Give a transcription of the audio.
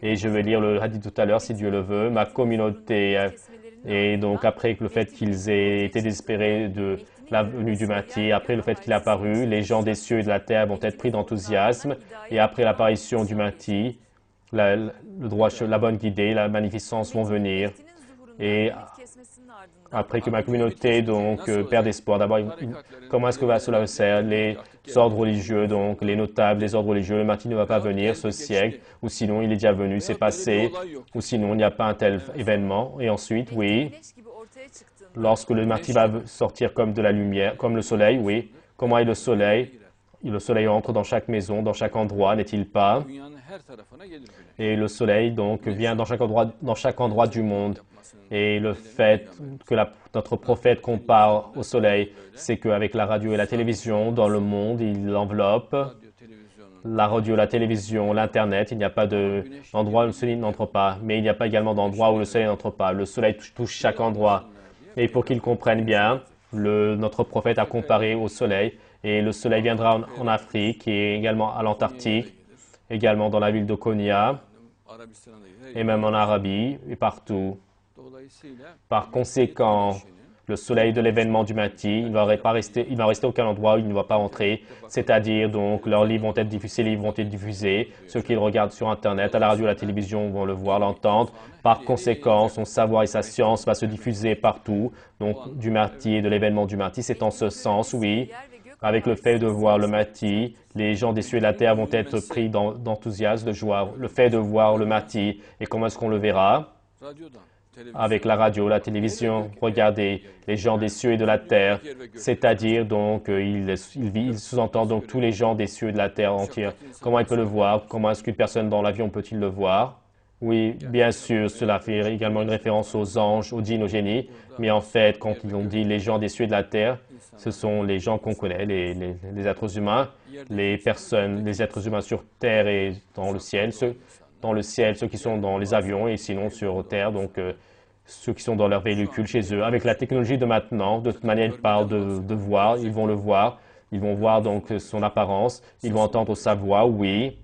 Et je vais lire le hadith tout à l'heure, si Dieu le veut. Ma communauté, et donc après le fait qu'ils aient été désespérés de la venue du Mahdi, après le fait qu'il est apparu, les gens des cieux et de la terre vont être pris d'enthousiasme. Et après l'apparition du Mahdi, le droit, la bonne guidée, la magnificence vont venir. Et après que ma communauté donc perde espoir, d'abord, comment est-ce que cela se faire? Les ordres religieux, donc les notables, les ordres religieux, le Mahdi ne va pas venir ce siècle, ou sinon il est déjà venu, c'est passé, ou sinon il n'y a pas un tel événement. Et ensuite, oui, lorsque le Mahdi va sortir comme de la lumière, comme le soleil, oui, comment est le soleil? Le soleil entre dans chaque maison, dans chaque endroit, n'est-il pas? Et le soleil, donc, vient dans chaque endroit du monde. Et le fait que notre prophète compare au soleil, c'est qu'avec la radio et la télévision, dans le monde, il enveloppe la radio, la télévision, l'Internet. Il n'y a pas d'endroit où le soleil n'entre pas, mais il n'y a pas également d'endroit où le soleil n'entre pas. Le soleil touche chaque endroit. Et pour qu'ils comprennent bien, notre prophète a comparé au soleil. Et le soleil viendra en Afrique et également à l'Antarctique, également dans la ville de Konya, et même en Arabie et partout. Par conséquent, le soleil de l'événement du Mahdi, il va rester aucun endroit où il ne va pas entrer. C'est-à-dire, donc, leurs livres vont être diffusés, ceux qu'ils regardent sur Internet, à la radio, à la télévision vont le voir, l'entendre. Par conséquent, son savoir et sa science va se diffuser partout. Donc, du Mahdi et de l'événement du Mahdi, c'est en ce sens, oui. Avec le fait de voir le Mahdi, les gens des cieux et de la terre vont être pris d'enthousiasme, de joie. Le fait de voir le Mahdi, et comment est-ce qu'on le verra? Avec la radio, la télévision, regardez les gens des cieux et de la terre, c'est-à-dire donc il sous-entend donc tous les gens des cieux et de la terre entière. Comment il peut le voir? Comment est-ce qu'une personne dans l'avion peut-il le voir? Oui, bien sûr, cela fait également une référence aux anges, aux djinns, aux génies, mais en fait, quand ils ont dit les gens des cieux et de la terre, ce sont les gens qu'on connaît, les êtres humains, les êtres humains sur terre et dans le ciel, ceux qui sont dans les avions et sinon sur terre, donc ceux qui sont dans leur véhicule chez eux. Avec la technologie de maintenant, de toute manière, ils parlent de voir, ils vont le voir, ils vont voir donc son apparence, ils vont entendre sa voix, oui.